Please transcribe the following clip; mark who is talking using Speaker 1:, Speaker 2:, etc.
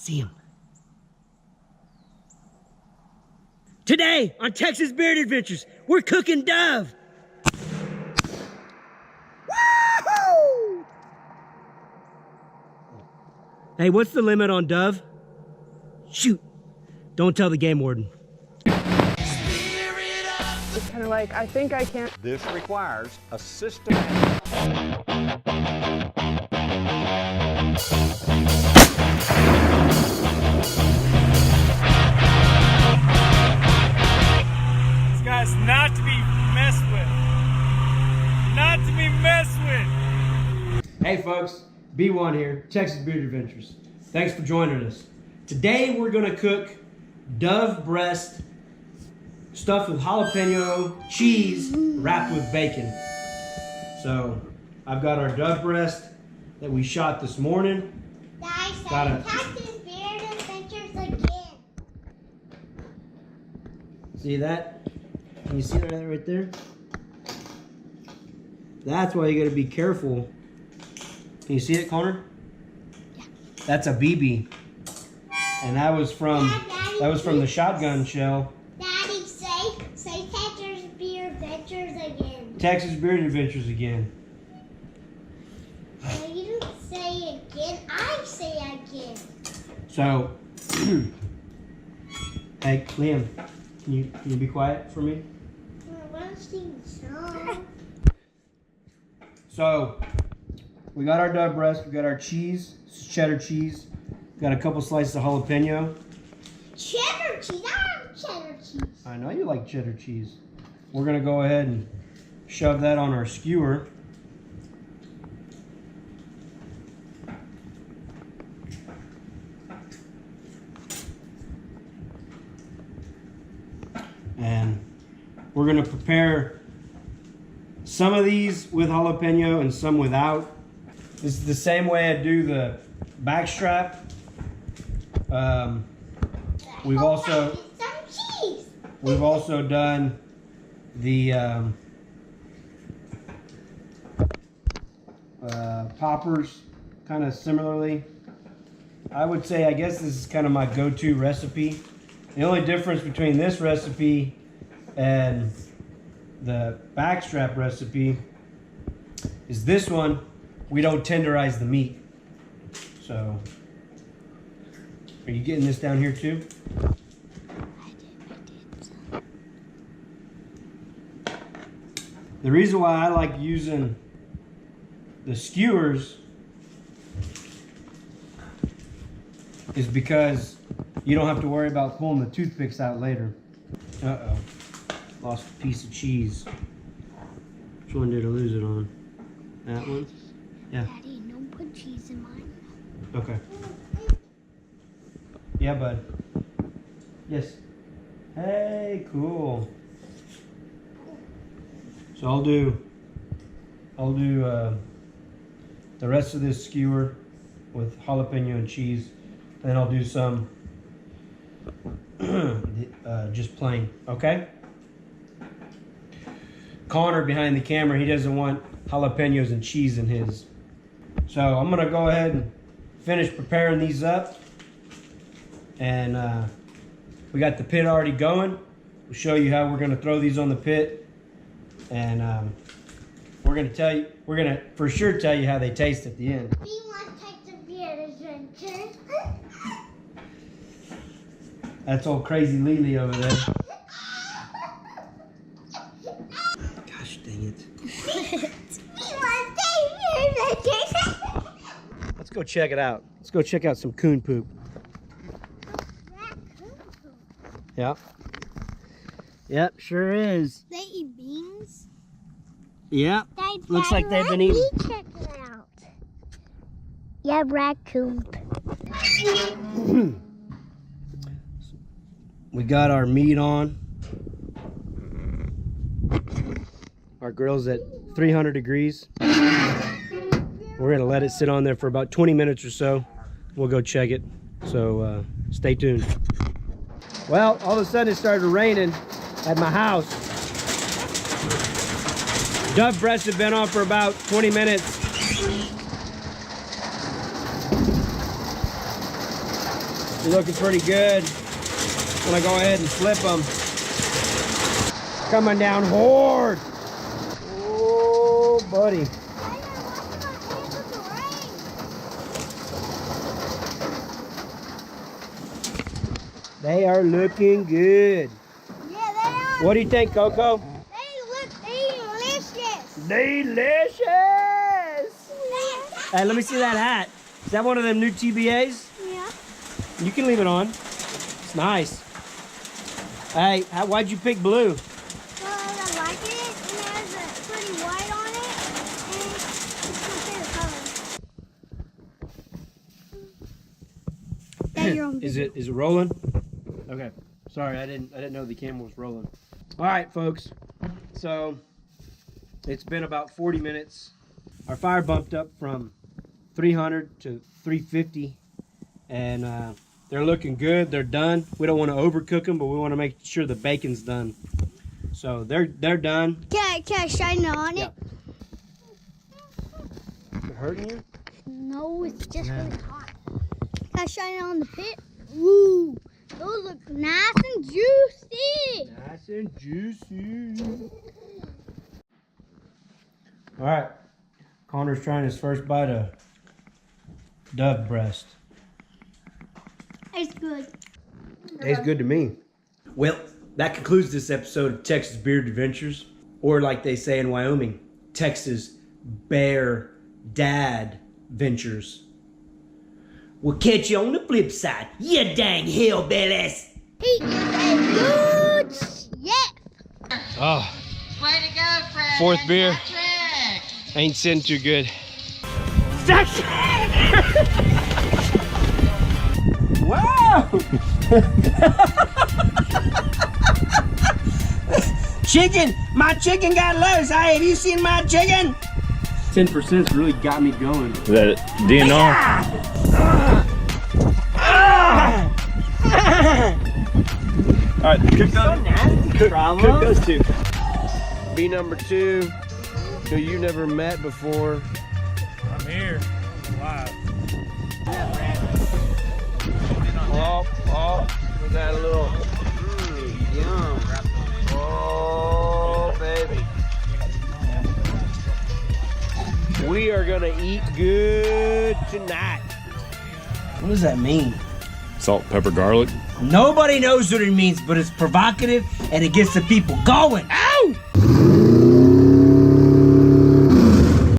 Speaker 1: See him. Today on Texas Beard Adventures, we're cooking dove. Woohoo! Hey, what's the limit on dove? Shoot. Don't tell the game warden.
Speaker 2: It's kind of like, I think I can.
Speaker 3: This requires a systematic.
Speaker 4: This guy's not to be messed with. Not to be messed with.
Speaker 1: Hey folks, B1 here, Texas Beard Adventures. Thanks for joining us. Today we're gonna cook dove breast stuffed with jalapeno, cheese, wrapped with bacon. So, I've got our dove breast that we shot this morning.
Speaker 5: Guys, Texas Beard Adventures again.
Speaker 1: See that? Can you see that right there? That's why you gotta be careful. Can you see it, Connor?
Speaker 5: Yeah.
Speaker 1: That's a BB. And that was from the shotgun shell.
Speaker 5: Daddy, say Texas Beard Adventures again.
Speaker 1: Texas Beard Adventures again.
Speaker 5: No, you don't say again. I say again.
Speaker 1: So, hey, Liam, can you be quiet for me?
Speaker 5: I want to sing a song.
Speaker 1: So, we got our dove breast, we got our cheese, cheddar cheese, got a couple slices of jalapeno.
Speaker 5: Cheddar cheese. I love cheddar cheese.
Speaker 1: I know you like cheddar cheese. We're gonna go ahead and shove that on our skewer. And we're gonna prepare some of these with jalapeno and some without. This is the same way I do the back strap. We've also done the poppers kind of similarly. I would say, I guess this is kind of my go-to recipe. The only difference between this recipe and the backstrap recipe is this one, we don't tenderize the meat. So, are you getting this down here too? The reason why I like using the skewers is because you don't have to worry about pulling the toothpicks out later. Uh-oh. Lost a piece of cheese. Which one did I lose it on? That one? Yeah.
Speaker 5: Daddy, don't put cheese in mine.
Speaker 1: Okay. Yeah, bud. Yes. Hey, cool. So I'll do the rest of this skewer with jalapeno and cheese. Then I'll do some just plain, okay? Connor behind the camera, he doesn't want jalapenos and cheese in his. So I'm gonna go ahead and finish preparing these up. And we got the pit already going. We'll show you how we're gonna throw these on the pit. And we're gonna for sure tell you how they taste at the end.
Speaker 5: We want Texas Beard Adventures.
Speaker 1: That's old crazy Lily over there. Gosh dang it.
Speaker 5: We want Texas Beard Adventures.
Speaker 1: Let's go check it out. Let's go check out some coon poop. Yep. Yep, sure is.
Speaker 5: They eat beans?
Speaker 1: Yep. Looks like they've been eating.
Speaker 5: Check it out. Yeah, raccoon.
Speaker 1: We got our meat on. Our grill's at 300 degrees. We're gonna let it sit on there for about 20 minutes or so. We'll go check it. So stay tuned. Well, all of a sudden it started raining at my house. Dove breasts have been on for about 20 minutes. They're looking pretty good. I'm gonna go ahead and flip them. Coming down hard. Oh, buddy. They are looking good.
Speaker 5: Yeah, they are.
Speaker 1: What do you think, Coco?
Speaker 5: They look delicious.
Speaker 1: Delicious! Hey, let me see that hat. Is that one of them new TBAs?
Speaker 5: Yeah.
Speaker 1: You can leave it on. It's nice. Hey, why'd you pick blue?
Speaker 5: Well, I like it. It has a pretty white on it. And it's my favorite color. That's your own
Speaker 1: Is it rolling? Okay. Sorry, I didn't know the camera was rolling. All right, folks. So it's been about 40 minutes. Our fire bumped up from 300 to 350, and they're looking good. They're done. We don't want to overcook them, but we want to make sure the bacon's done. So they're done.
Speaker 5: Can I shine it on it?
Speaker 1: Is it hurting you?
Speaker 5: No, it's just really hot. Can I shine it on the pit? Ooh, those look nice and juicy.
Speaker 1: Nice and juicy. All right. Connor's trying his first bite of dove breast.
Speaker 5: It's good.
Speaker 1: Tastes good to me. Well, that concludes this episode of Texas Beard Adventures, or like they say in Wyoming, Texas Bear Dad Ventures. We'll catch you on the flip side, you dang hillbillies.
Speaker 5: He is a good chef.
Speaker 1: Oh,
Speaker 6: Way to go, Fred.
Speaker 1: Fourth beer.
Speaker 6: Patrick.
Speaker 1: ain't sitting too good. Wow! Chicken! My chicken got loose. Hey, have you seen my chicken? 10% really got me going.
Speaker 4: Is that DNR? All right, cook those two.
Speaker 1: Bee number 2, who you never met before.
Speaker 4: I'm here. I'm alive.
Speaker 1: Oh, we got a little yum. Oh, baby. We are gonna eat good tonight. What does that mean?
Speaker 4: Salt, pepper, garlic.
Speaker 1: Nobody knows what it means, but it's provocative and it gets the people going. Ah!